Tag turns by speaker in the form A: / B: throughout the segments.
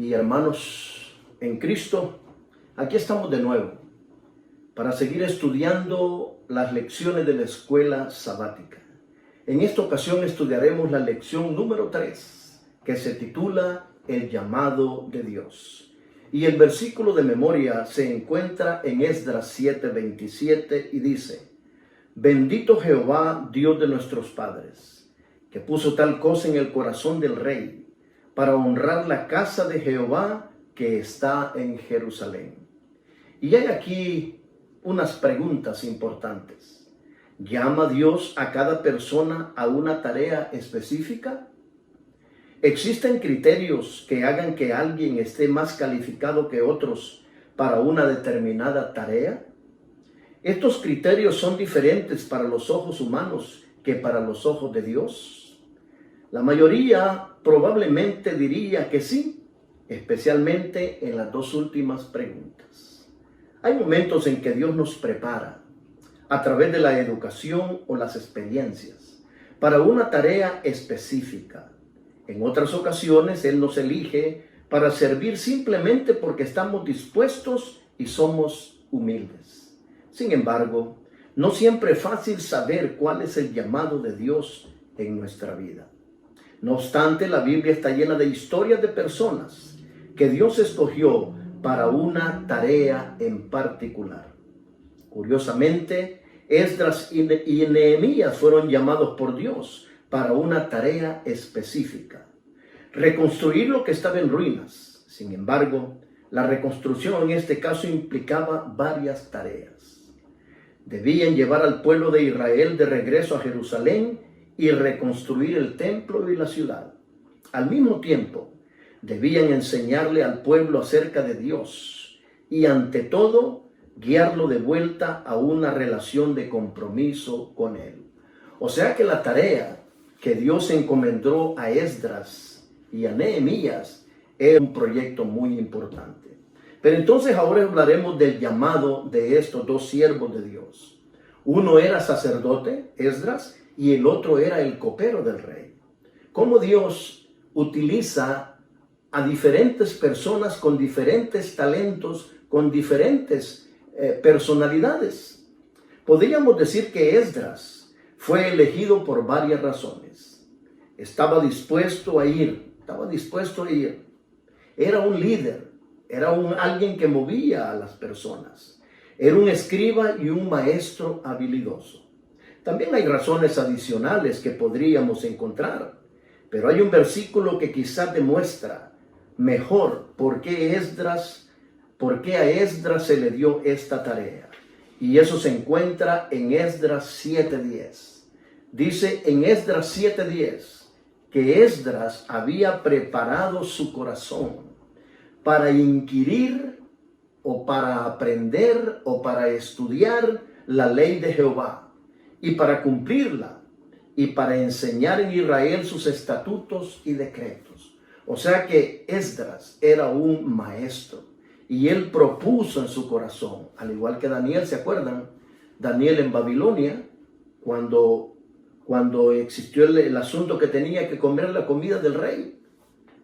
A: y hermanos en Cristo, aquí estamos de nuevo para seguir estudiando las lecciones de la escuela sabática. En esta ocasión estudiaremos la lección número 3, que se titula El llamado de Dios. Y el versículo de memoria se encuentra en Esdras 7:27 y dice: Bendito Jehová, Dios de nuestros padres, que puso tal cosa en el corazón del rey, para honrar la casa de Jehová que está en Jerusalén. Y hay aquí unas preguntas importantes. ¿Llama Dios a cada persona a una tarea específica? ¿Existen criterios que hagan que alguien esté más calificado que otros para una determinada tarea? ¿Estos criterios son diferentes para los ojos humanos que para los ojos de Dios? La mayoría probablemente diría que sí, especialmente en las dos últimas preguntas. Hay momentos en que Dios nos prepara a través de la educación o las experiencias para una tarea específica. En otras ocasiones Él nos elige para servir simplemente porque estamos dispuestos y somos humildes. Sin embargo, no siempre es fácil saber cuál es el llamado de Dios en nuestra vida. No obstante, la Biblia está llena de historias de personas que Dios escogió para una tarea en particular. Curiosamente, Esdras y Nehemías fueron llamados por Dios para una tarea específica: reconstruir lo que estaba en ruinas. Sin embargo, la reconstrucción en este caso implicaba varias tareas. Debían llevar al pueblo de Israel de regreso a Jerusalén y reconstruir el templo y la ciudad. Al mismo tiempo, debían enseñarle al pueblo acerca de Dios y, ante todo, guiarlo de vuelta a una relación de compromiso con Él. O sea que la tarea que Dios encomendó a Esdras y a Nehemías es un proyecto muy importante. Pero entonces ahora hablaremos del llamado de estos dos siervos de Dios. Uno era sacerdote, Esdras, y el otro era el copero del rey. Cómo Dios utiliza a diferentes personas con diferentes talentos, con diferentes personalidades. Podríamos decir que Esdras fue elegido por varias razones. Estaba dispuesto a ir. Era un líder, era alguien que movía a las personas. Era un escriba y un maestro habilidoso. También hay razones adicionales que podríamos encontrar, pero hay un versículo que quizás demuestra mejor por qué a Esdras se le dio esta tarea. Y eso se encuentra en Esdras 7:10. Dice en Esdras 7:10 que Esdras había preparado su corazón para inquirir o para aprender o para estudiar la ley de Jehová, y para cumplirla, y para enseñar en Israel sus estatutos y decretos. O sea que Esdras era un maestro, y él propuso en su corazón, al igual que Daniel. ¿Se acuerdan? Daniel en Babilonia, cuando existió el asunto que tenía que comer la comida del rey.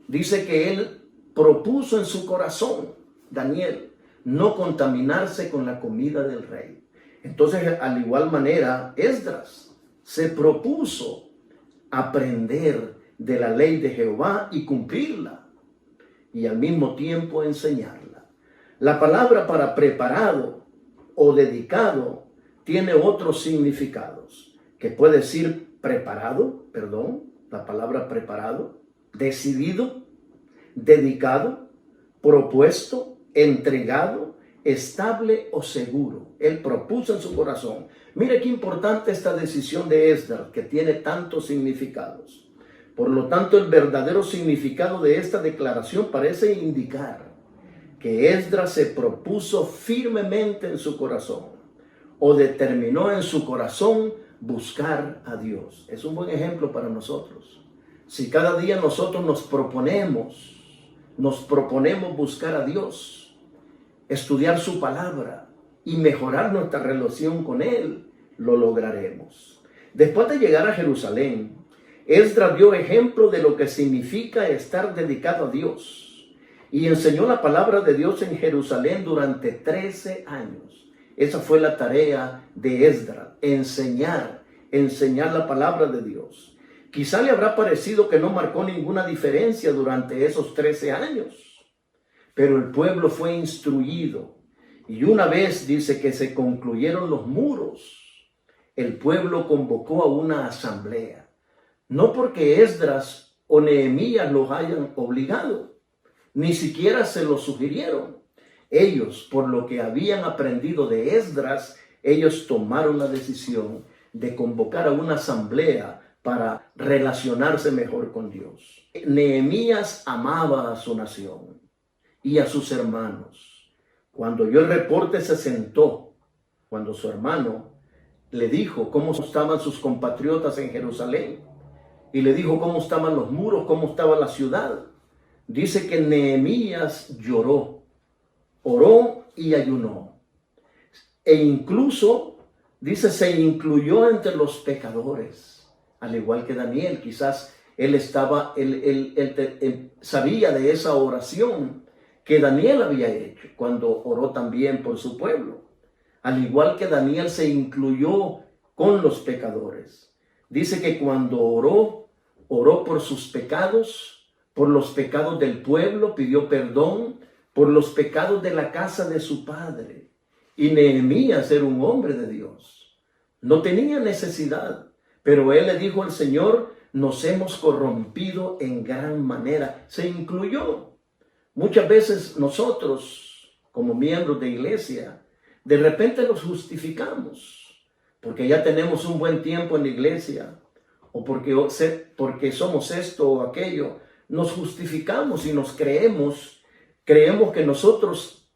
A: Dice que él propuso en su corazón, Daniel, no contaminarse con la comida del rey. Entonces, al igual manera, Esdras se propuso aprender de la ley de Jehová y cumplirla, y al mismo tiempo enseñarla. La palabra para preparado o dedicado tiene otros significados, que puede decir la palabra preparado, decidido, dedicado, propuesto, entregado, estable o seguro. Él propuso en su corazón. Mire qué importante esta decisión de Esdras, que tiene tantos significados. Por lo tanto, el verdadero significado de esta declaración parece indicar que Esdras se propuso firmemente en su corazón, o determinó en su corazón buscar a Dios. Es un buen ejemplo para nosotros. Si cada día nosotros nos proponemos buscar a Dios, estudiar su palabra y mejorar nuestra relación con Él, lo lograremos. Después de llegar a Jerusalén, Esdras dio ejemplo de lo que significa estar dedicado a Dios. y enseñó la palabra de Dios en Jerusalén durante 13 años. Esa fue la tarea de Esdras, enseñar la palabra de Dios. Quizá le habrá parecido que no marcó ninguna diferencia durante esos 13 años, pero el pueblo fue instruido. Y una vez dice que se concluyeron los muros, el pueblo convocó a una asamblea. No porque Esdras o Nehemías los hayan obligado, ni siquiera se lo sugirieron. Ellos, por lo que habían aprendido de Esdras, ellos tomaron la decisión de convocar a una asamblea para relacionarse mejor con Dios. Nehemías amaba a su nación y a sus hermanos. Cuando oyó el reporte se sentó, cuando su hermano le dijo cómo estaban sus compatriotas en Jerusalén y le dijo cómo estaban los muros, cómo estaba la ciudad. Dice que Nehemías lloró, oró y ayunó. E incluso, dice, se incluyó entre los pecadores, al igual que Daniel. Quizás él sabía de esa oración que Daniel había hecho cuando oró también por su pueblo. Al igual que Daniel se incluyó con los pecadores. Dice que cuando oró por sus pecados, por los pecados del pueblo, pidió perdón por los pecados de la casa de su padre. Y Nehemías era un hombre de Dios. No tenía necesidad, pero él le dijo al Señor, nos hemos corrompido en gran manera. Se incluyó. Muchas veces nosotros, como miembros de iglesia, de repente los justificamos, porque ya tenemos un buen tiempo en la iglesia, o porque somos esto o aquello. Nos justificamos y nos creemos que nosotros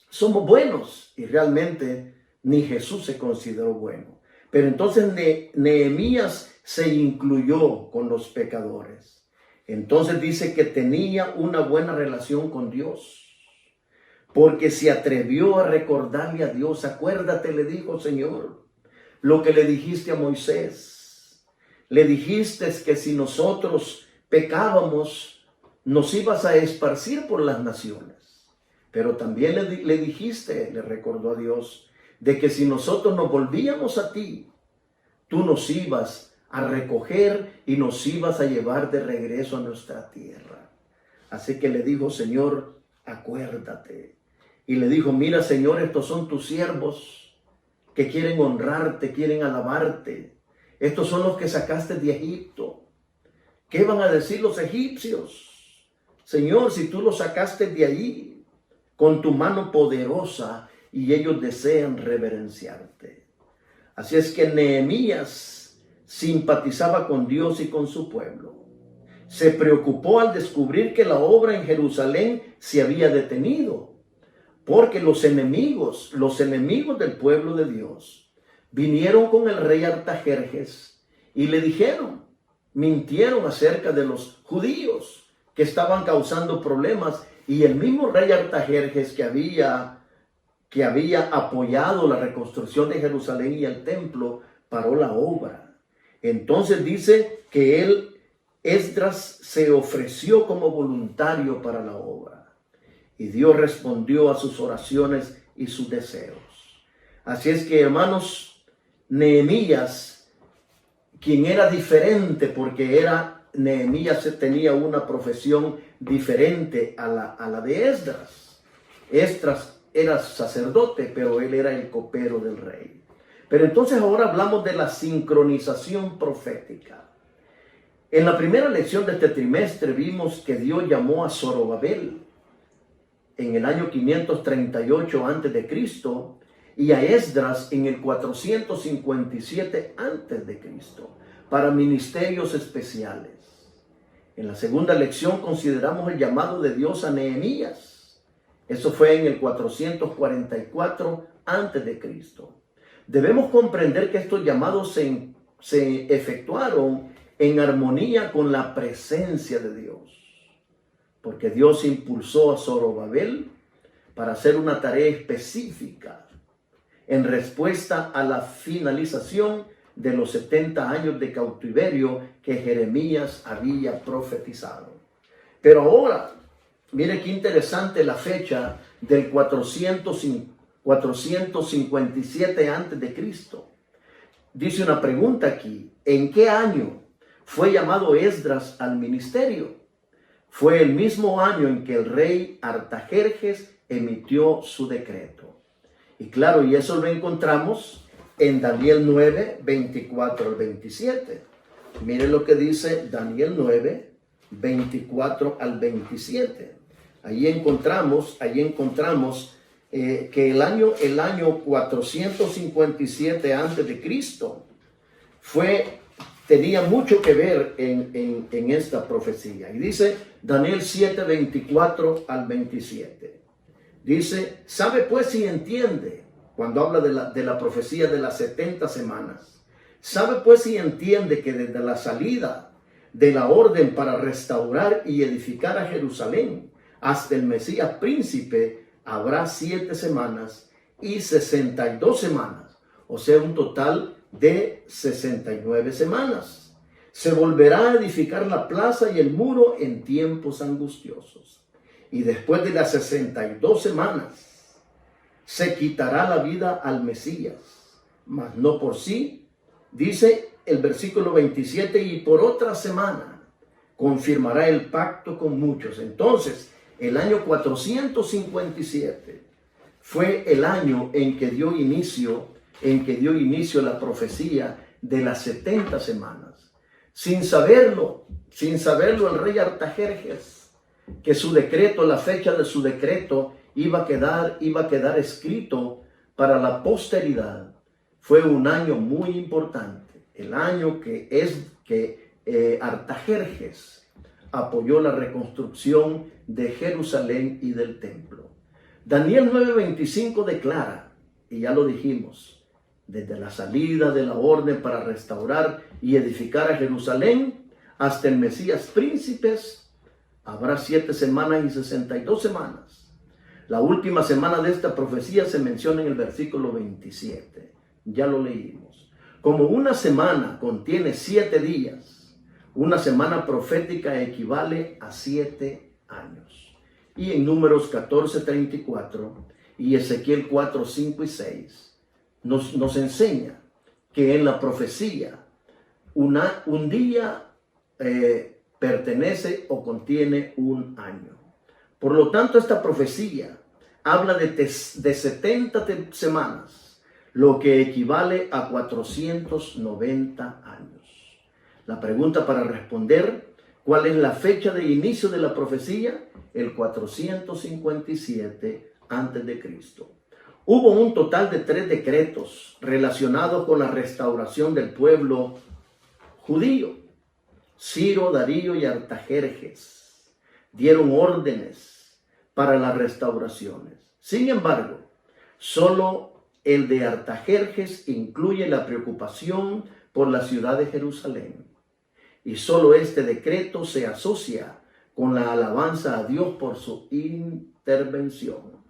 A: somos buenos, y realmente ni Jesús se consideró bueno. Pero entonces Nehemías se incluyó con los pecadores. Entonces dice que tenía una buena relación con Dios, porque se atrevió a recordarle a Dios. Acuérdate, le dijo, Señor, lo que le dijiste a Moisés. Le dijiste que si nosotros pecábamos, nos ibas a esparcir por las naciones. Pero también le dijiste, le recordó a Dios, de que si nosotros nos volvíamos a ti, tú nos ibas a recoger y nos ibas a llevar de regreso a nuestra tierra. Así que le dijo, Señor, acuérdate. Y le dijo, mira, Señor, estos son tus siervos que quieren honrarte, quieren alabarte. Estos son los que sacaste de Egipto. ¿Qué van a decir los egipcios? Señor, si tú los sacaste de allí con tu mano poderosa, y ellos desean reverenciarte. Así es que Nehemías simpatizaba con Dios y con su pueblo. Se preocupó al descubrir que la obra en Jerusalén se había detenido, porque los enemigos del pueblo de Dios, vinieron con el rey Artajerjes y le dijeron, mintieron acerca de los judíos que estaban causando problemas, y el mismo rey Artajerjes que había apoyado la reconstrucción de Jerusalén y el templo, paró la obra. Entonces dice que Esdras se ofreció como voluntario para la obra, y Dios respondió a sus oraciones y sus deseos. Así es que, hermanos, Nehemías, quien era diferente, porque Nehemías tenía una profesión diferente a la de Esdras. Esdras era sacerdote, pero él era el copero del rey. Pero entonces ahora hablamos de la sincronización profética. En la primera lección de este trimestre vimos que Dios llamó a Zorobabel en el año 538 a.C. y a Esdras en el 457 a.C. para ministerios especiales. En la segunda lección consideramos el llamado de Dios a Nehemías. Eso fue en el 444 a.C. Debemos comprender que estos llamados se efectuaron en armonía con la presencia de Dios, porque Dios impulsó a Zorobabel para hacer una tarea específica en respuesta a la finalización de los 70 años de cautiverio que Jeremías había profetizado. Pero ahora Mire qué interesante la fecha del 457 antes de Cristo. Dice una pregunta aquí: ¿en qué año fue llamado Esdras al ministerio? Fue el mismo año en que el rey Artajerjes emitió su decreto. Y claro, y eso lo encontramos en Daniel 9, 24 al 27. Mire lo que dice Daniel 9, 24 al 27. Ahí encontramos que el año 457 antes de Cristo tenía mucho que ver en esta profecía. Y dice Daniel 7, 24 al 27. Dice: sabe pues y entiende, cuando habla de la profecía de las 70 semanas, sabe pues y entiende que desde la salida de la orden para restaurar y edificar a Jerusalén hasta el Mesías príncipe habrá 7 semanas y 62 semanas, o sea, un total de 69 semanas. Se volverá a edificar la plaza y el muro en tiempos angustiosos. Y después de las 62 semanas se quitará la vida al Mesías, mas no por sí, dice el versículo 27, y por otra semana confirmará el pacto con muchos. Entonces, el año 457 fue el año en que dio inicio la profecía de las 70 semanas. Sin saberlo el rey Artajerjes, que su decreto, la fecha de su decreto iba a quedar escrito para la posteridad. Fue un año muy importante, el año que Artajerjes apoyó la reconstrucción de Jerusalén y del templo. Daniel 9:25 declara, y ya lo dijimos, desde la salida de la orden para restaurar y edificar a Jerusalén hasta el Mesías príncipes, habrá 7 semanas y 62 semanas. La última semana de esta profecía se menciona en el versículo 27. Ya lo leímos. Como una semana contiene 7 días, una semana profética equivale a 7 años. Y en Números 14:34 y Ezequiel 4:5 y 6 nos enseña que en la profecía un día pertenece o contiene un año. Por lo tanto, esta profecía habla de 70 semanas, lo que equivale a 490 años. La pregunta para responder: ¿cuál es la fecha de inicio de la profecía? El 457 antes de Cristo. Hubo un total de 3 decretos relacionados con la restauración del pueblo judío. Ciro, Darío y Artajerjes dieron órdenes para las restauraciones. Sin embargo, solo el de Artajerjes incluye la preocupación por la ciudad de Jerusalén. Y solo este decreto se asocia con la alabanza a Dios por su intervención.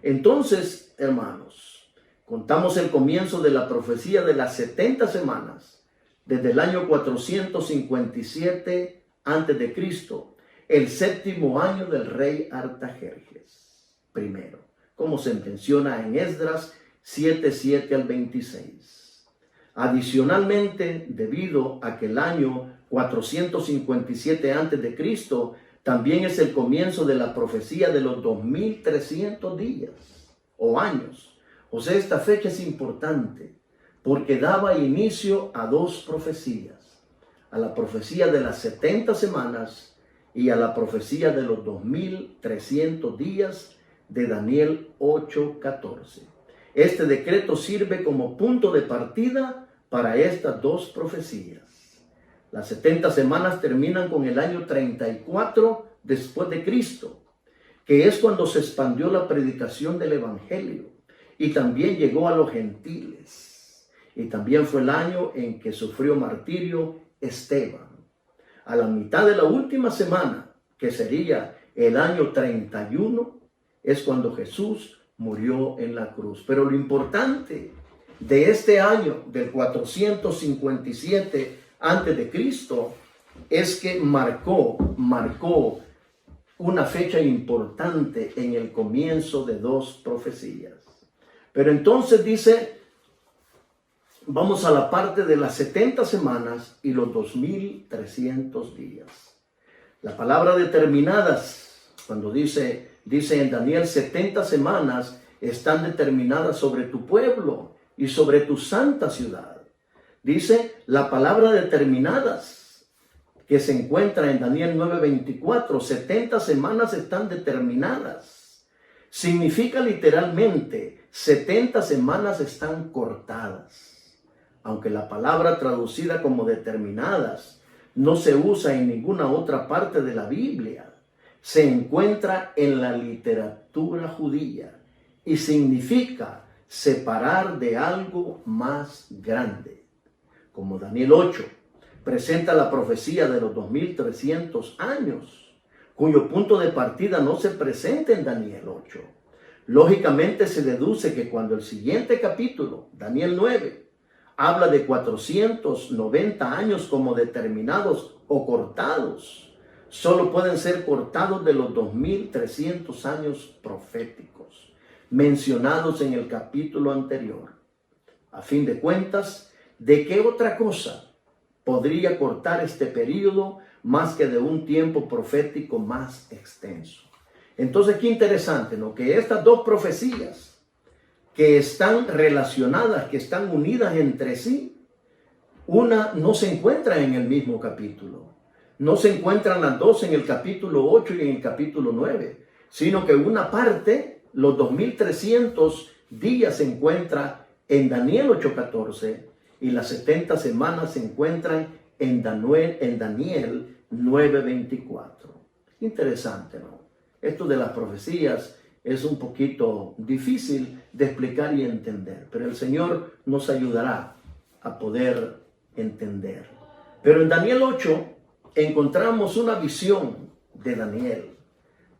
A: Entonces, hermanos, contamos el comienzo de la profecía de las 70 semanas, desde el año 457 a.C., el 7º año del rey Artajerjes. Primero, como se menciona en Esdras 7:7 al 26. Adicionalmente, debido a que el año 457 a.C. también es el comienzo de la profecía de los 2300 días o años. O sea, esta fecha es importante porque daba inicio a 2 profecías: a la profecía de las 70 semanas y a la profecía de los 2300 días de Daniel 8:14. Este decreto sirve como punto de partida para estas 2 profecías. Las 70 semanas terminan con el año 34 después de Cristo, que es cuando se expandió la predicación del Evangelio y también llegó a los gentiles. Y también fue el año en que sufrió martirio Esteban. A la mitad de la última semana, que sería el año 31, es cuando Jesús murió en la cruz. Pero lo importante de este año del 457 antes de Cristo es que marcó una fecha importante en el comienzo de dos profecías. Pero entonces dice, vamos a la parte de las 70 semanas y los 2300 días. La palabra determinadas, cuando dice en Daniel, 70 semanas están determinadas sobre tu pueblo y sobre tu santa ciudad. Dice la palabra determinadas, que se encuentra en Daniel 9:24, 70 semanas están determinadas. Significa literalmente, 70 semanas están cortadas. Aunque la palabra traducida como determinadas no se usa en ninguna otra parte de la Biblia, se encuentra en la literatura judía y significa separar de algo más grande. Como Daniel 8 presenta la profecía de los 2300 años, cuyo punto de partida no se presenta en Daniel 8. Lógicamente se deduce que cuando el siguiente capítulo, Daniel 9, habla de 490 años como determinados o cortados, solo pueden ser cortados de los 2300 años proféticos mencionados en el capítulo anterior. A fin de cuentas, ¿de qué otra cosa podría cortar este periodo más que de un tiempo profético más extenso? Entonces, qué interesante, ¿no? Que estas dos profecías que están relacionadas, que están unidas entre sí, una no se encuentra en el mismo capítulo. No se encuentran las dos en el capítulo 8 y en el capítulo 9, sino que una parte, los 2300 días, se encuentra en Daniel 8:14 y las 70 semanas se encuentran en Daniel 9:24. Interesante, ¿no? Esto de las profecías es un poquito difícil de explicar y entender, pero el Señor nos ayudará a poder entender. Pero en Daniel 8 encontramos una visión de Daniel.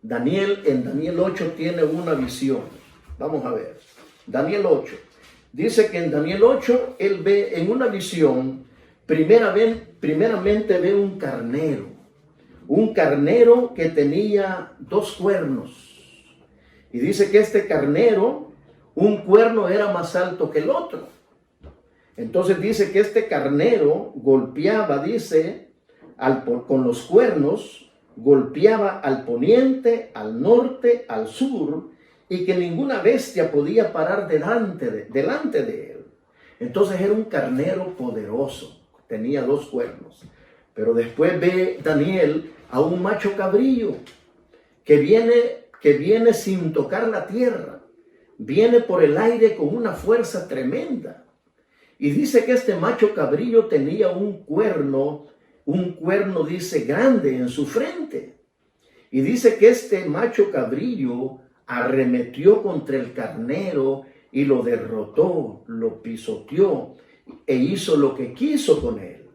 A: En Daniel 8 tiene una visión. Vamos a ver. Daniel 8. Dice que en Daniel 8 él ve en una visión, primeramente ve un carnero que tenía 2 cuernos. Y dice que este carnero, un cuerno era más alto que el otro. Entonces dice que este carnero golpeaba, dice, con los cuernos, golpeaba al poniente, al norte, al sur, y que ninguna bestia podía parar delante de él. Entonces era un carnero poderoso, tenía 2 cuernos. Pero después ve Daniel a un macho cabrillo que viene sin tocar la tierra, viene por el aire con una fuerza tremenda. Y dice que este macho cabrillo tenía un cuerno, dice, grande en su frente. Y dice que este macho cabrillo arremetió contra el carnero y lo derrotó, lo pisoteó e hizo lo que quiso con él.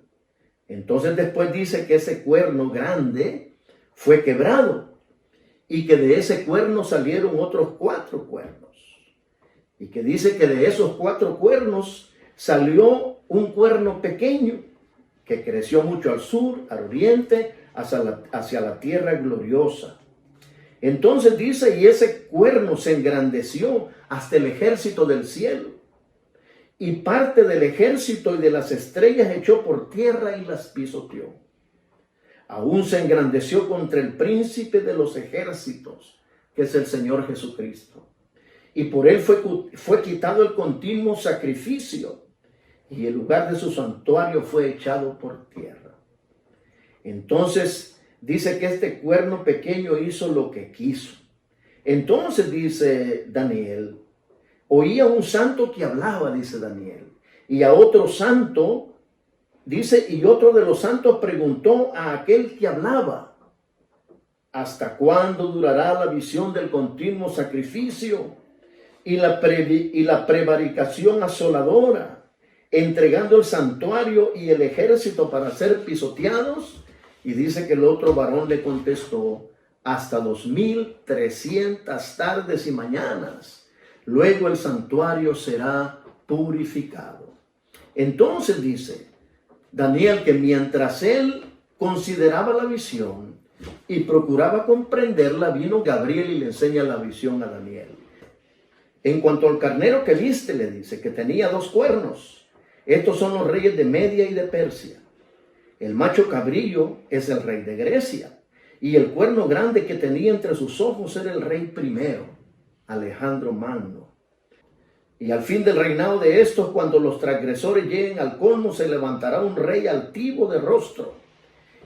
A: Entonces después dice que ese cuerno grande fue quebrado y que de ese cuerno salieron otros 4 cuernos. Y que dice que de esos 4 cuernos salió un cuerno pequeño que creció mucho al sur, al oriente, hacia la tierra gloriosa. Entonces dice, y ese cuerno se engrandeció hasta el ejército del cielo. Y parte del ejército y de las estrellas echó por tierra y las pisoteó. Aún se engrandeció contra el príncipe de los ejércitos, que es el Señor Jesucristo. Y por él fue quitado el continuo sacrificio, y el lugar de su santuario fue echado por tierra. Entonces dice que este cuerno pequeño hizo lo que quiso. Entonces dice Daniel, oía un santo que hablaba, dice Daniel, y a otro santo, dice, y otro de los santos preguntó a aquel que hablaba, ¿hasta cuándo durará la visión del continuo sacrificio y la prevaricación asoladora, entregando el santuario y el ejército para ser pisoteados? Y dice que el otro varón le contestó, hasta 2300 tardes y mañanas, luego el santuario será purificado. Entonces dice Daniel que mientras él consideraba la visión, y procuraba comprenderla, vino Gabriel y le enseña la visión a Daniel. En cuanto al carnero que viste, le dice que tenía 2 cuernos. Estos son los reyes de Media y de Persia. El macho cabrillo es el rey de Grecia, y el cuerno grande que tenía entre sus ojos era el rey primero, Alejandro Magno. Y al fin del reinado de estos, cuando los transgresores lleguen al colmo, se levantará un rey altivo de rostro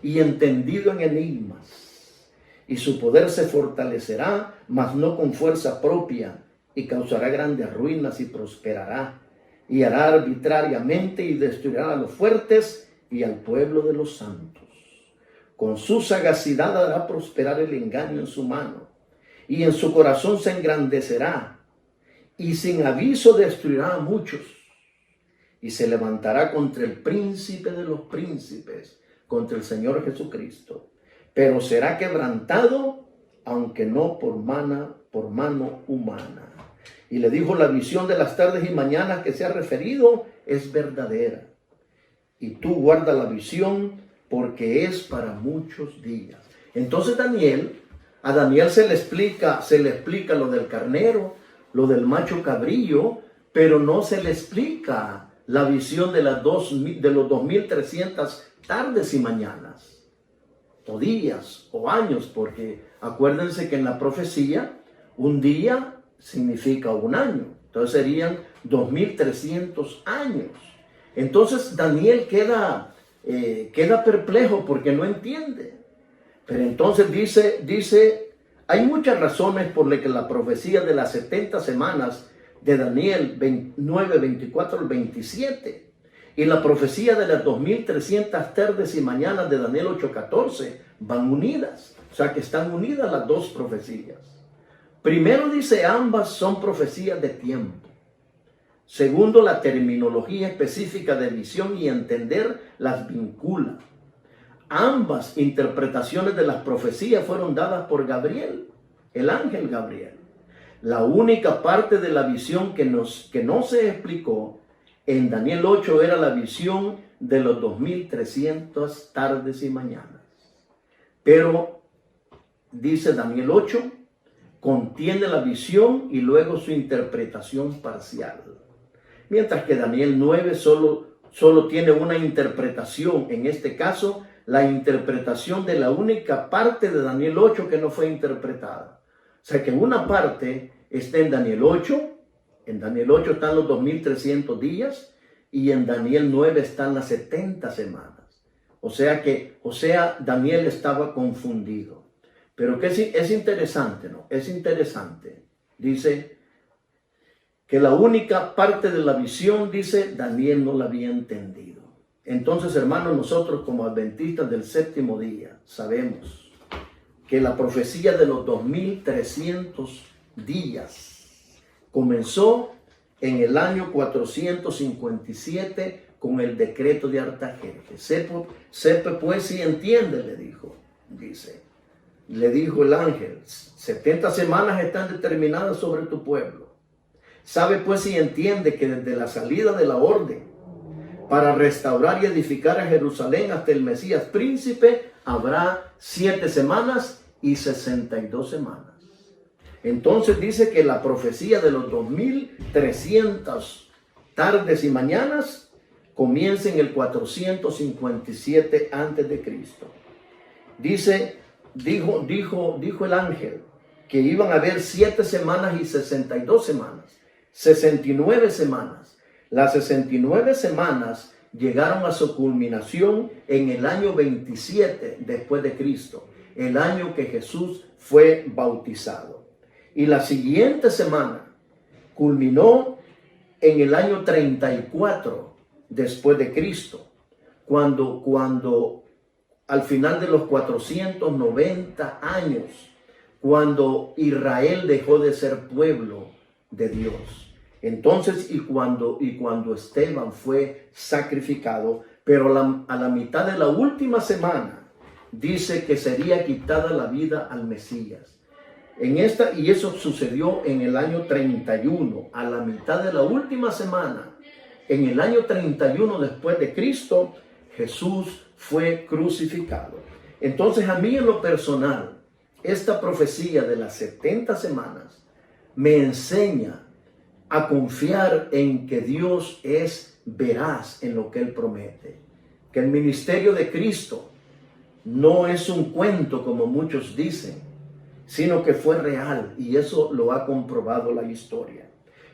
A: y entendido en enigmas, y su poder se fortalecerá, mas no con fuerza propia, y causará grandes ruinas y prosperará, y hará arbitrariamente y destruirá a los fuertes y al pueblo de los santos. Con su sagacidad hará prosperar el engaño en su mano, y en su corazón se engrandecerá, y sin aviso destruirá a muchos, y se levantará contra el príncipe de los príncipes, contra el Señor Jesucristo, pero será quebrantado, aunque no por mano humana. Y le dijo: la visión de las tardes y mañanas que se ha referido es verdadera, y tú guarda la visión, porque es para muchos días. Entonces a Daniel se le explica lo del carnero, lo del macho cabrillo, pero no se le explica la visión de los 2300 tardes y mañanas, o días, o años, porque acuérdense que en la profecía un día significa un año, entonces serían 2300 años. Entonces Daniel queda perplejo porque no entiende. Pero entonces dice, hay muchas razones por las que la profecía de las 70 semanas de Daniel 9, 24 al 27 y la profecía de las 2300 tardes y mañanas de Daniel 8, 14 van unidas. O sea que están unidas las dos profecías. Primero dice, ambas son profecías de tiempo. Segundo, la terminología específica de visión y entender las vincula. Ambas interpretaciones de las profecías fueron dadas por Gabriel, el ángel Gabriel. La única parte de la visión que no se explicó en Daniel 8 era la visión de los 2300 tardes y mañanas. Pero, dice Daniel 8, contiene la visión y luego su interpretación parcial. Mientras que Daniel 9 solo tiene una interpretación, en este caso, la interpretación de la única parte de Daniel 8 que no fue interpretada. O sea que una parte está en Daniel 8, en Daniel 8 están los 2300 días y en Daniel 9 están las 70 semanas. O sea, Daniel estaba confundido. Pero que es interesante, ¿no? Es interesante. Dice que la única parte de la visión, dice, Daniel no la había entendido. Entonces, hermanos, nosotros como adventistas del séptimo día sabemos que la profecía de los 2300 días comenzó en el año 457 con el decreto de Artajerjes. Sepe pues si entiende, le dijo el ángel, 70 semanas están determinadas sobre tu pueblo. Sabe pues si entiende que desde la salida de la orden para restaurar y edificar a Jerusalén hasta el Mesías príncipe, habrá 7 semanas y 62 semanas. Entonces dice que la profecía de los 2300 tardes y mañanas comienza en el 457 antes de Cristo. Dijo el ángel que iban a haber 7 semanas y 62 semanas, 69 semanas. Las 69 semanas llegaron a su culminación en el año 27 después de Cristo, el año que Jesús fue bautizado. Y la siguiente semana culminó en el año 34 después de Cristo, cuando al final de los 490 años, cuando Israel dejó de ser pueblo de Dios. Entonces, y cuando Esteban fue sacrificado, pero a la mitad de la última semana, dice que sería quitada la vida al Mesías. Y eso sucedió en el año 31, a la mitad de la última semana. En el año 31 después de Cristo, Jesús fue crucificado. Entonces a mí en lo personal, esta profecía de las 70 semanas me enseña a confiar en que Dios es veraz en lo que Él promete. Que el ministerio de Cristo no es un cuento como muchos dicen, sino que fue real, y eso lo ha comprobado la historia.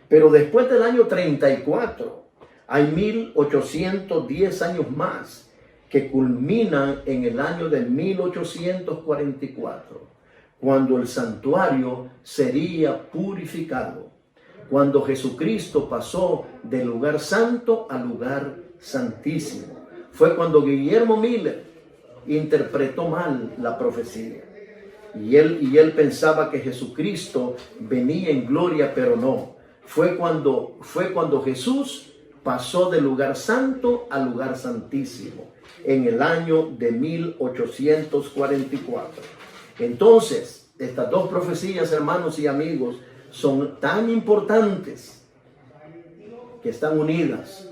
A: Pero después del año 34, hay 1810 años más que culminan en el año de 1844, cuando el santuario sería purificado, cuando Jesucristo pasó del lugar santo al lugar santísimo. Fue cuando Guillermo Miller interpretó mal la profecía. Y él pensaba que Jesucristo venía en gloria, pero no. Fue cuando Jesús pasó del lugar santo al lugar santísimo, en el año de 1844. Entonces, estas dos profecías, hermanos y amigos, son tan importantes que están unidas.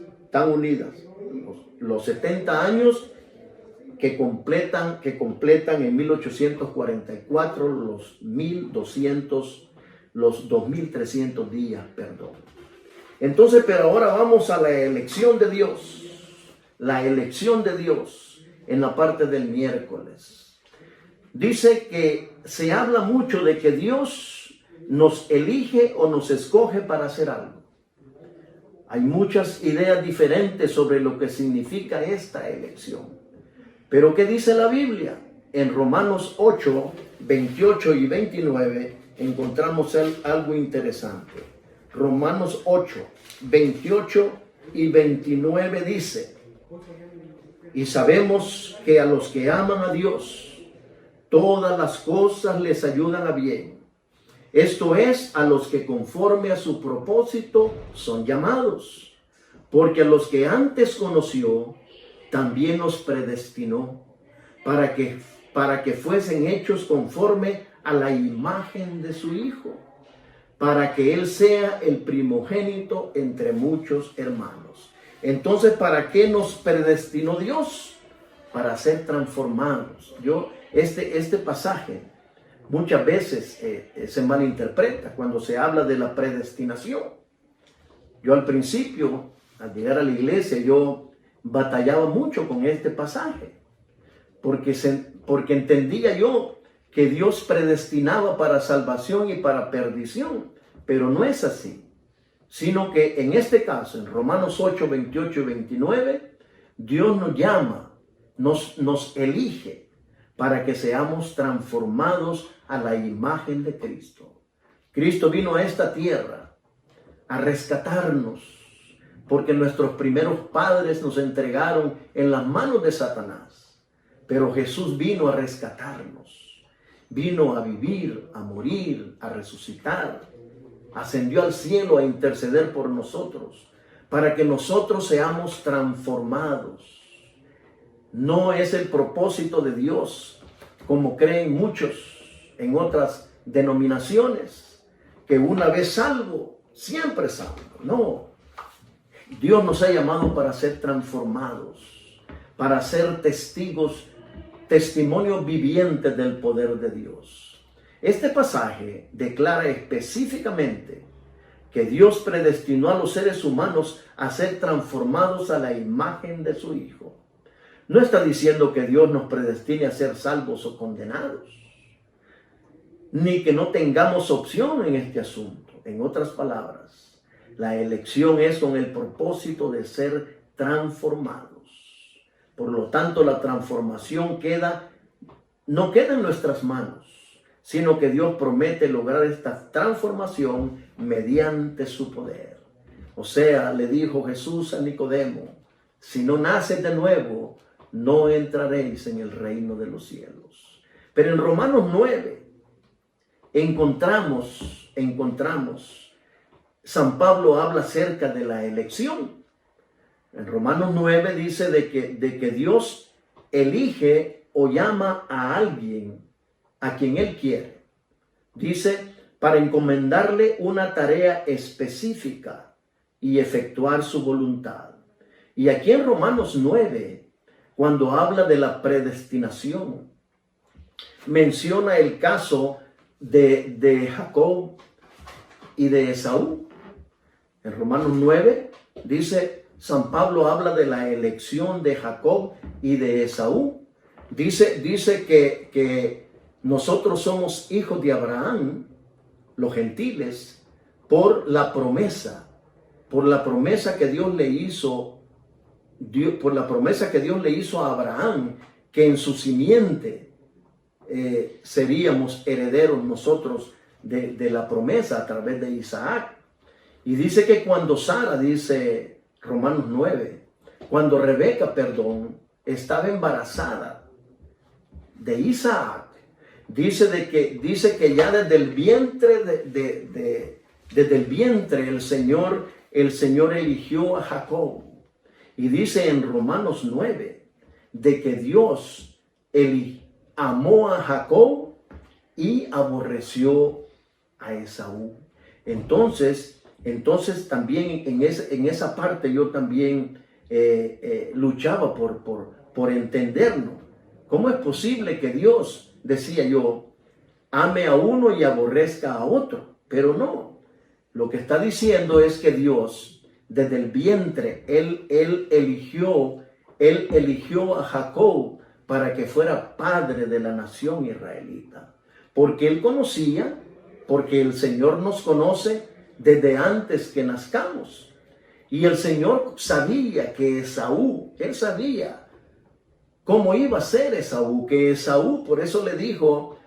A: Los 70 años que completan en 1844 los 2300 días, perdón. Entonces, pero ahora vamos a la elección de Dios. La elección de Dios en la parte del miércoles. Dice que se habla mucho de que Dios nos elige o nos escoge para hacer algo. Hay muchas ideas diferentes sobre lo que significa esta elección. Pero ¿qué dice la Biblia? En Romanos 8, 28 y 29 encontramos algo interesante. Romanos 8, 28 y 29 dice: y sabemos que a los que aman a Dios, todas las cosas les ayudan a bien. Esto es, a los que conforme a su propósito son llamados. Porque a los que antes conoció, también los predestinó para que fuesen hechos conforme a la imagen de su Hijo, para que Él sea el primogénito entre muchos hermanos. Entonces, ¿para qué nos predestinó Dios? Para ser transformados. Este pasaje muchas veces se malinterpreta cuando se habla de la predestinación. Yo al principio, al llegar a la iglesia, yo batallaba mucho con este pasaje, porque entendía yo que Dios predestinaba para salvación y para perdición, pero no es así, sino que en este caso, en Romanos 8, 28 y 29, Dios nos llama, nos elige para que seamos transformados a la imagen de Cristo. Cristo vino a esta tierra a rescatarnos, porque nuestros primeros padres nos entregaron en las manos de Satanás. Pero Jesús vino a rescatarnos, vino a vivir, a morir, a resucitar, ascendió al cielo a interceder por nosotros, para que nosotros seamos transformados. No es el propósito de Dios, como creen muchos en otras denominaciones, que una vez salvo, siempre salvo. No. Dios nos ha llamado para ser transformados, para ser testimonios vivientes del poder de Dios. Este pasaje declara específicamente que Dios predestinó a los seres humanos a ser transformados a la imagen de su Hijo. No está diciendo que Dios nos predestine a ser salvos o condenados, ni que no tengamos opción en este asunto. En otras palabras, la elección es con el propósito de ser transformados. Por lo tanto, la transformación no queda en nuestras manos, sino que Dios promete lograr esta transformación mediante su poder. O sea, le dijo Jesús a Nicodemo: si no naces de nuevo, no entraréis en el reino de los cielos. Pero en Romanos 9 encontramos San Pablo habla acerca de la elección. En Romanos 9 dice de que Dios elige o llama a alguien a quien Él quiere. Dice, para encomendarle una tarea específica y efectuar su voluntad. Y aquí en Romanos 9, cuando habla de la predestinación, menciona el caso de Jacob y de Esaú. En Romanos 9 dice, San Pablo habla de la elección de Jacob y de Esaú. Dice que nosotros somos hijos de Abraham, los gentiles, por la promesa que Dios le hizo, por la promesa que Dios le hizo a Abraham, que en su simiente seríamos herederos nosotros de la promesa a través de Isaac. Y dice que cuando Sara, dice Romanos 9, cuando Rebeca, estaba embarazada de Isaac, dice que ya desde el vientre desde el vientre el Señor eligió a Jacob. Y dice en Romanos 9 de que Dios amó a Jacob y aborreció a Esaú. Entonces también en esa parte yo también luchaba por entenderlo. ¿Cómo es posible que Dios, decía yo, ame a uno y aborrezca a otro? Pero no, lo que está diciendo es que Dios, desde el vientre, Él eligió a Jacob para que fuera padre de la nación israelita. Porque Él conocía, porque el Señor nos conoce desde antes que nazcamos. Y el Señor sabía que Esaú, Él sabía cómo iba a ser Esaú, que Esaú, por eso le dijo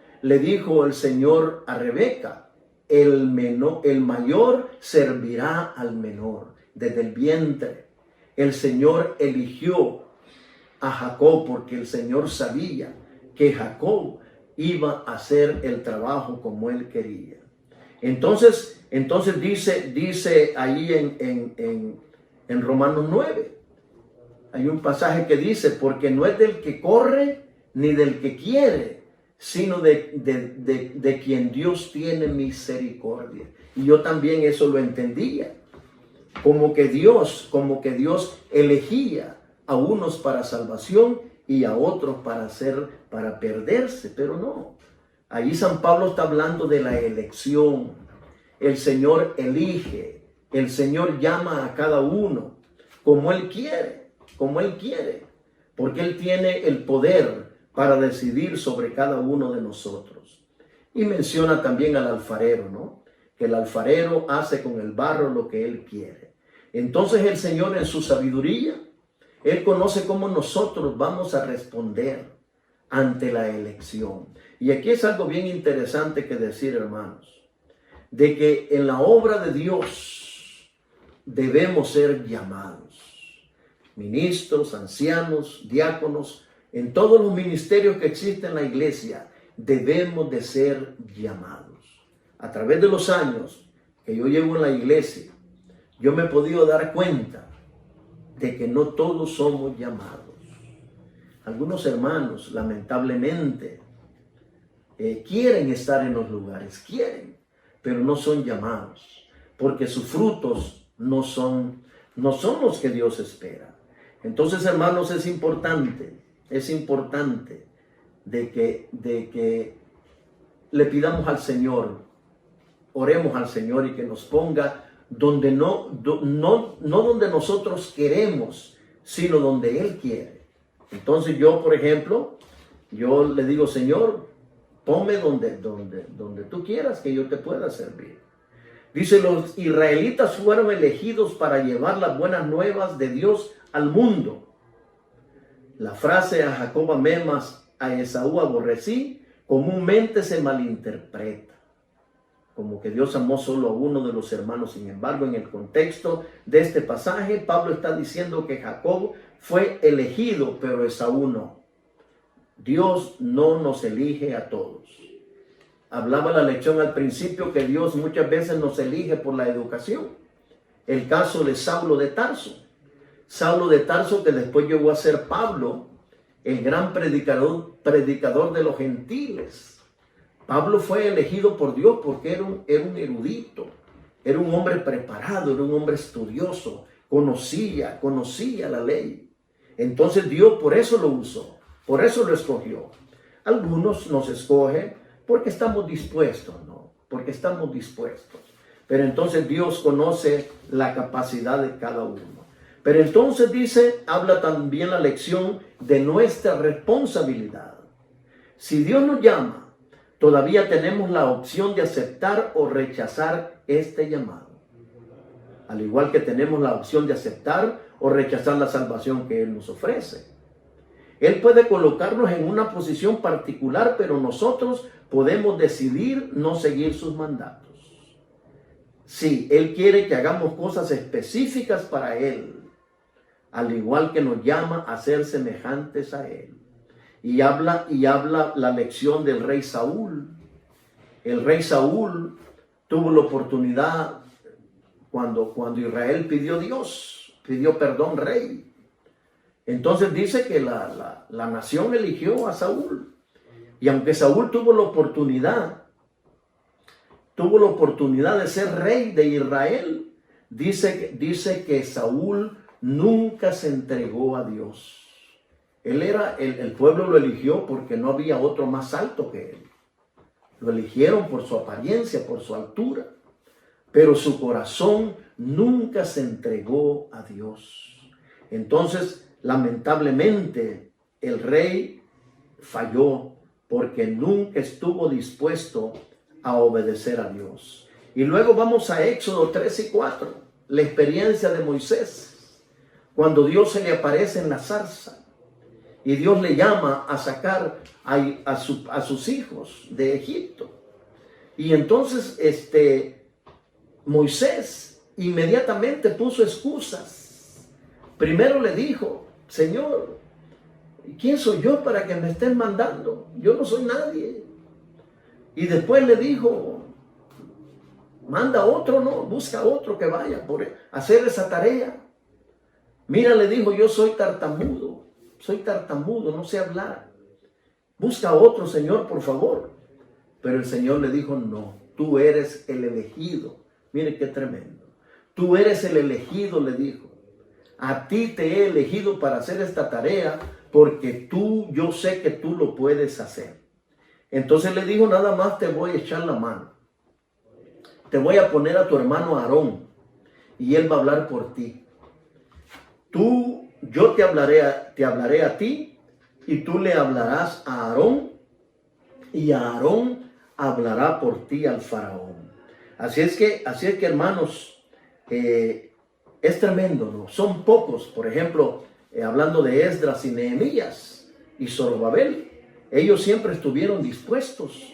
A: el Señor a Rebeca, el mayor servirá al menor. Desde el vientre, el Señor eligió a Jacob porque el Señor sabía que Jacob iba a hacer el trabajo como Él quería. Entonces dice ahí en Romanos 9, hay un pasaje que dice, porque no es del que corre ni del que quiere, sino de quien Dios tiene misericordia. Y yo también eso lo entendía, como que Dios elegía a unos para salvación y a otros para perderse, pero no. Ahí San Pablo está hablando de la elección. El Señor elige, el Señor llama a cada uno como Él quiere, porque Él tiene el poder para decidir sobre cada uno de nosotros. Y menciona también al alfarero, ¿no? Que el alfarero hace con el barro lo que Él quiere. Entonces el Señor en su sabiduría, Él conoce cómo nosotros vamos a responder ante la elección. Y aquí es algo bien interesante que decir, hermanos, de que en la obra de Dios debemos ser llamados. Ministros, ancianos, diáconos, en todos los ministerios que existen en la iglesia, debemos de ser llamados. A través de los años que yo llevo en la iglesia, yo me he podido dar cuenta de que no todos somos llamados. Algunos hermanos, lamentablemente, quieren estar en los lugares, pero no son llamados, porque sus frutos no son los que Dios espera. Entonces, hermanos, es importante de que le pidamos al Señor, oremos al Señor y que nos ponga donde no donde nosotros queremos, sino donde Él quiere. Entonces yo, por ejemplo, yo le digo, Señor, ponme donde tú quieras que yo te pueda servir. Dice, los israelitas fueron elegidos para llevar las buenas nuevas de Dios al mundo. La frase a Jacob amé, mas a Esaú aborrecí, comúnmente se malinterpreta como que Dios amó solo a uno de los hermanos. Sin embargo, en el contexto de este pasaje, Pablo está diciendo que Jacob fue elegido, pero Esaú no. Dios no nos elige a todos. Hablaba la lección al principio que Dios muchas veces nos elige por la educación. El caso de Saulo de Tarso. Saulo de Tarso, que después llegó a ser Pablo, el gran predicador de los gentiles. Pablo fue elegido por Dios porque era un erudito, era un hombre preparado, era un hombre estudioso, conocía la ley. Entonces Dios por eso lo usó, por eso lo escogió. Algunos nos escoge porque estamos dispuestos, ¿no? Porque estamos dispuestos. Pero entonces Dios conoce la capacidad de cada uno. Pero entonces dice, habla también la lección de nuestra responsabilidad. Si Dios nos llama, todavía tenemos la opción de aceptar o rechazar este llamado. Al igual que tenemos la opción de aceptar o rechazar la salvación que Él nos ofrece. Él puede colocarnos en una posición particular, pero nosotros podemos decidir no seguir sus mandatos. Sí, Él quiere que hagamos cosas específicas para Él, al igual que nos llama a ser semejantes a Él. Y habla la lección del rey Saúl. El rey Saúl tuvo la oportunidad cuando Israel pidió perdón, rey. Entonces dice que la nación eligió a Saúl. Y aunque Saúl tuvo la oportunidad de ser rey de Israel, dice que Saúl nunca se entregó a Dios. El pueblo lo eligió porque no había otro más alto que él. Lo eligieron por su apariencia, por su altura. Pero su corazón nunca se entregó a Dios. Entonces, lamentablemente, el rey falló porque nunca estuvo dispuesto a obedecer a Dios. Y luego vamos a Éxodo 3 y 4, la experiencia de Moisés, cuando Dios se le aparece en la zarza y Dios le llama a sacar a sus hijos de Egipto. Y entonces Moisés inmediatamente puso excusas. Primero le dijo, Señor, ¿quién soy yo para que me estén mandando? Yo no soy nadie. Y después le dijo, manda otro, no, busca otro que vaya por hacer esa tarea. Mira, le dijo, yo soy tartamudo, no sé hablar. Busca otro, Señor, por favor. Pero el Señor le dijo, no, tú eres el elegido. Mire qué tremendo. Tú eres el elegido, le dijo. A ti te he elegido para hacer esta tarea porque yo sé que tú lo puedes hacer. Entonces le dijo, nada más te voy a echar la mano. Te voy a poner a tu hermano Aarón y él va a hablar por ti. Yo te hablaré a ti y tú le hablarás a Aarón y Aarón hablará por ti al faraón. Así es que hermanos, es tremendo, ¿no? Son pocos, por ejemplo, hablando de Esdras y Nehemías y Zorobabel, ellos siempre estuvieron dispuestos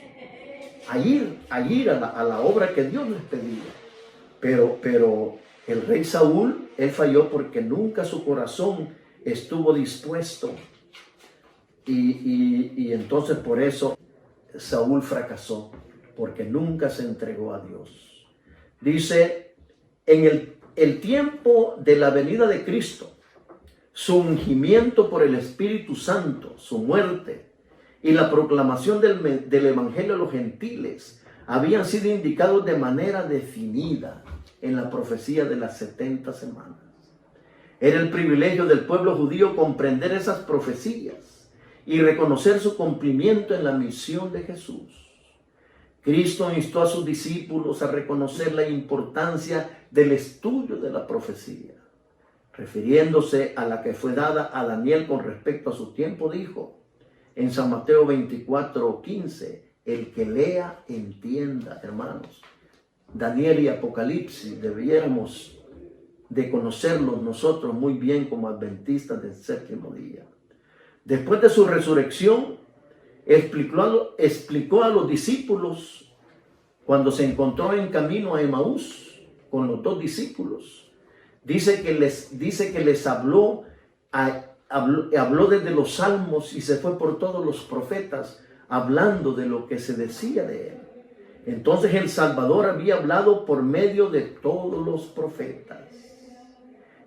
A: a ir a la obra que Dios les pedía. Pero el rey Saúl, él falló porque nunca su corazón estuvo dispuesto. Y entonces por eso Saúl fracasó, porque nunca se entregó a Dios. Dice, en el tiempo de la venida de Cristo, su ungimiento por el Espíritu Santo, su muerte y la proclamación del Evangelio a los gentiles habían sido indicados de manera definida en la profecía de las 70 semanas. Era el privilegio del pueblo judío comprender esas profecías y reconocer su cumplimiento en la misión de Jesús. Cristo instó a sus discípulos a reconocer la importancia del estudio de la profecía. Refiriéndose a la que fue dada a Daniel con respecto a su tiempo, dijo en San Mateo 24:15, el que lea, entienda, hermanos. Daniel y Apocalipsis debiéramos de conocerlos nosotros muy bien como adventistas del séptimo día. Después de su resurrección, explicó a los discípulos cuando se encontró en camino a Emaús con los 2 discípulos. Dice que les habló desde los salmos y se fue por todos los profetas hablando de lo que se decía de él. Entonces el Salvador había hablado por medio de todos los profetas.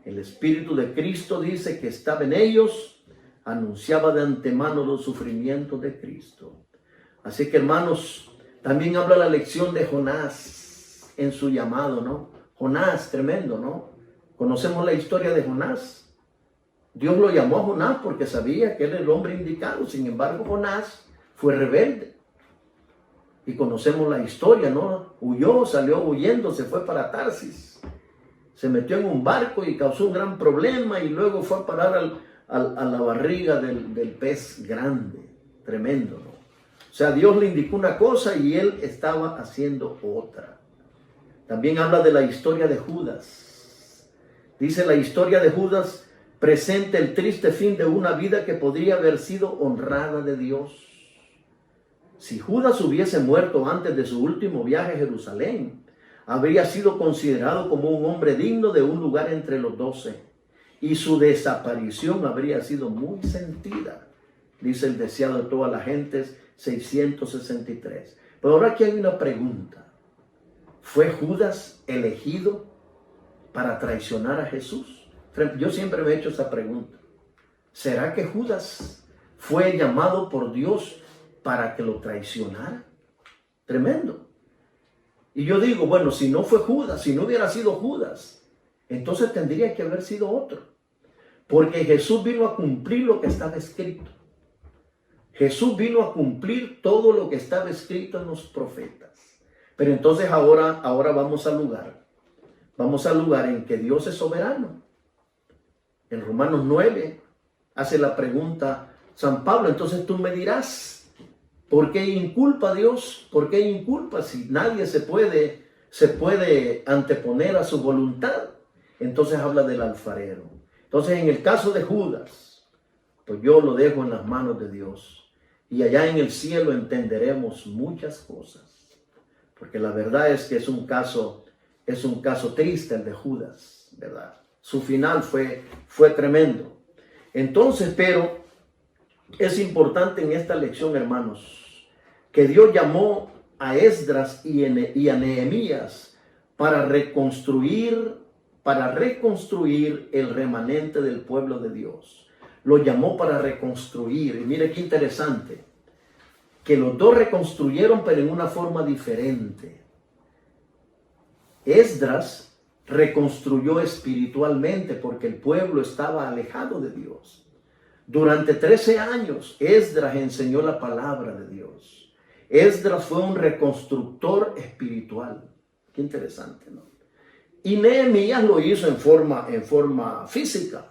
A: El Espíritu de Cristo dice que estaba en ellos, anunciaba de antemano los sufrimientos de Cristo. Así que hermanos, también habla la lección de Jonás en su llamado, ¿no? Jonás, tremendo, ¿no? Conocemos la historia de Jonás. Dios lo llamó a Jonás porque sabía que era el hombre indicado. Sin embargo, Jonás fue rebelde. Y conocemos la historia, ¿no? Huyó, salió huyendo, se fue para Tarsis. Se metió en un barco y causó un gran problema y luego fue a parar a la barriga del pez grande. Tremendo, ¿no? O sea, Dios le indicó una cosa y él estaba haciendo otra. También habla de la historia de Judas. Dice: la historia de Judas presenta el triste fin de una vida que podría haber sido honrada de Dios. Si Judas hubiese muerto antes de su último viaje a Jerusalén, habría sido considerado como un hombre digno de un lugar entre los 12, y su desaparición habría sido muy sentida, dice el deseado de todas las gentes, 663. Pero ahora aquí hay una pregunta. ¿Fue Judas elegido para traicionar a Jesús? Yo siempre me he hecho esa pregunta. ¿Será que Judas fue llamado por Dios para que lo traicionara? Tremendo. Y yo digo, bueno, si no fue Judas, si no hubiera sido Judas, entonces tendría que haber sido otro. Porque Jesús vino a cumplir lo que estaba escrito. Jesús vino a cumplir todo lo que estaba escrito en los profetas. Pero entonces ahora vamos al lugar. Vamos al lugar en que Dios es soberano. En Romanos 9 hace la pregunta San Pablo: entonces tú me dirás, ¿por qué inculpa a Dios? ¿Por qué inculpa si nadie se puede anteponer a su voluntad? Entonces habla del alfarero. Entonces, en el caso de Judas, pues yo lo dejo en las manos de Dios. Y allá en el cielo entenderemos muchas cosas. Porque la verdad es que es un caso triste el de Judas, ¿verdad? Su final fue tremendo. Entonces, pero es importante en esta lección, hermanos, que Dios llamó a Esdras y a Nehemías para reconstruir el remanente del pueblo de Dios. Lo llamó para reconstruir. Y mire qué interesante, que los dos reconstruyeron, pero en una forma diferente. Esdras reconstruyó espiritualmente porque el pueblo estaba alejado de Dios. Durante 13 años, Esdras enseñó la palabra de Dios. Esdras fue un reconstructor espiritual. Qué interesante, ¿no? Y Nehemías lo hizo en forma física.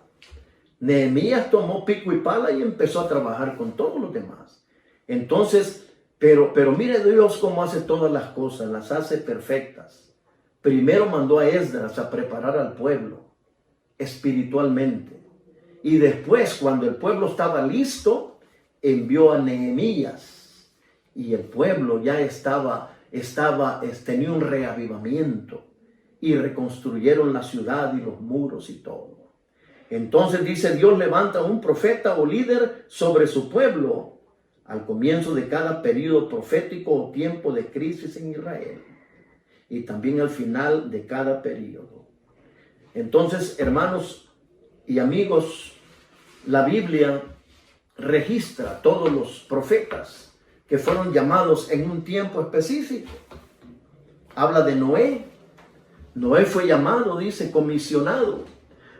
A: Nehemías tomó pico y pala y empezó a trabajar con todos los demás. Entonces, pero mire Dios cómo hace todas las cosas, las hace perfectas. Primero mandó a Esdras a preparar al pueblo espiritualmente. Y después, cuando el pueblo estaba listo, envió a Nehemías. Y el pueblo ya tenía un reavivamiento. Y reconstruyeron la ciudad y los muros y todo. Entonces dice: Dios levanta un profeta o líder sobre su pueblo al comienzo de cada periodo profético o tiempo de crisis en Israel. Y también al final de cada periodo. Entonces, hermanos y amigos, la Biblia registra todos los profetas que fueron llamados en un tiempo específico. Habla de Noé. Noé fue llamado, dice, comisionado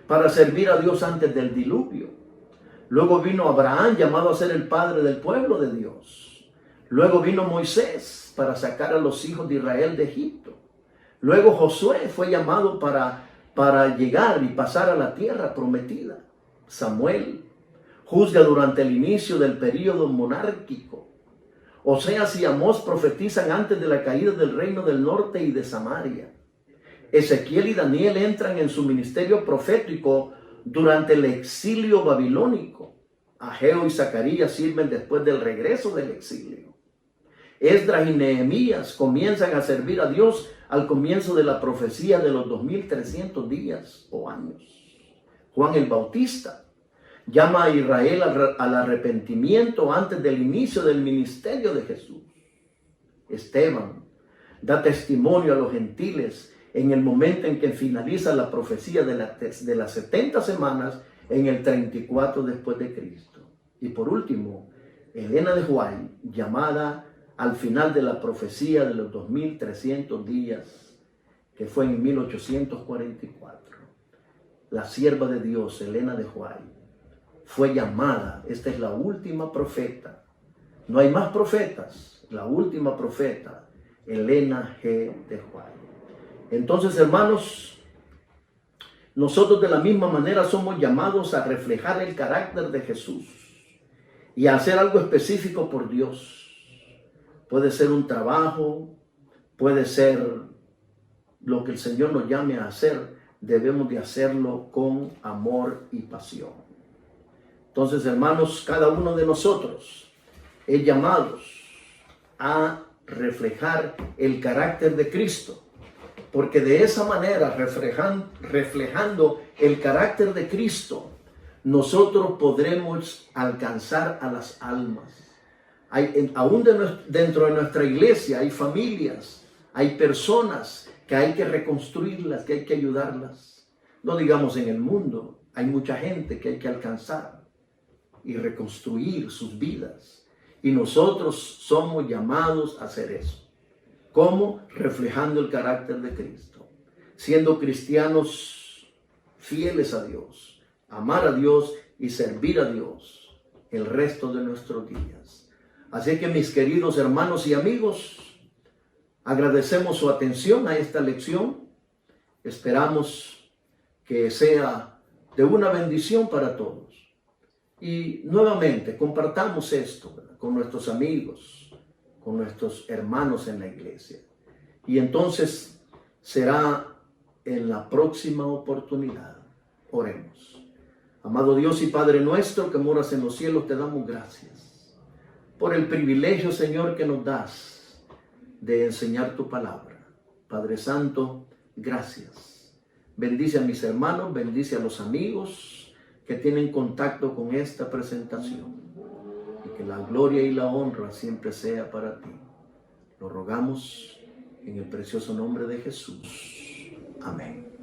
A: para servir a Dios antes del diluvio. Luego vino Abraham, llamado a ser el padre del pueblo de Dios. Luego vino Moisés para sacar a los hijos de Israel de Egipto. Luego Josué fue llamado para llegar y pasar a la tierra prometida. Samuel juzga durante el inicio del período monárquico. Oseas y Amós profetizan antes de la caída del reino del norte y de Samaria. Ezequiel y Daniel entran en su ministerio profético durante el exilio babilónico. Ageo y Zacarías sirven después del regreso del exilio. Esdras y Nehemías comienzan a servir a Dios al comienzo de la profecía de los 2300 días o años. Juan el Bautista llama a Israel al arrepentimiento antes del inicio del ministerio de Jesús. Esteban da testimonio a los gentiles en el momento en que finaliza la profecía de las 70 semanas en el 34 después de Cristo. Y por último, Elena de White, llamada al final de la profecía de los 2300 días, que fue en 1844. La sierva de Dios, Elena de White, fue llamada, esta es la última profeta No hay más profetas. La última profeta, Elena G. de White. Entonces, hermanos, nosotros de la misma manera somos llamados a reflejar el carácter de Jesús y a hacer algo específico por Dios. Puede ser un trabajo, puede ser lo que el Señor nos llame a hacer. Debemos de hacerlo con amor y pasión. Entonces, hermanos, cada uno de nosotros es llamados a reflejar el carácter de Cristo, porque de esa manera, reflejando el carácter de Cristo, nosotros podremos alcanzar a las almas. Aún dentro de nuestra iglesia hay familias, hay personas que hay que reconstruirlas, que hay que ayudarlas. No digamos en el mundo, hay mucha gente que hay que alcanzar y reconstruir sus vidas. Y nosotros somos llamados a hacer eso. ¿Cómo? Reflejando el carácter de Cristo. Siendo cristianos fieles a Dios, amar a Dios y servir a Dios el resto de nuestros días. Así que, mis queridos hermanos y amigos, agradecemos su atención a esta lección. Esperamos que sea de una bendición para todos. Y nuevamente compartamos esto, ¿verdad?, con nuestros amigos, con nuestros hermanos en la iglesia. Y entonces será en la próxima oportunidad. Oremos. Amado Dios y Padre nuestro que moras en los cielos, te damos gracias por el privilegio, Señor, que nos das de enseñar tu palabra. Padre Santo, gracias. Bendice a mis hermanos, bendice a los amigos que tienen contacto con esta presentación. Y que la gloria y la honra siempre sea para ti. Lo rogamos en el precioso nombre de Jesús. Amén.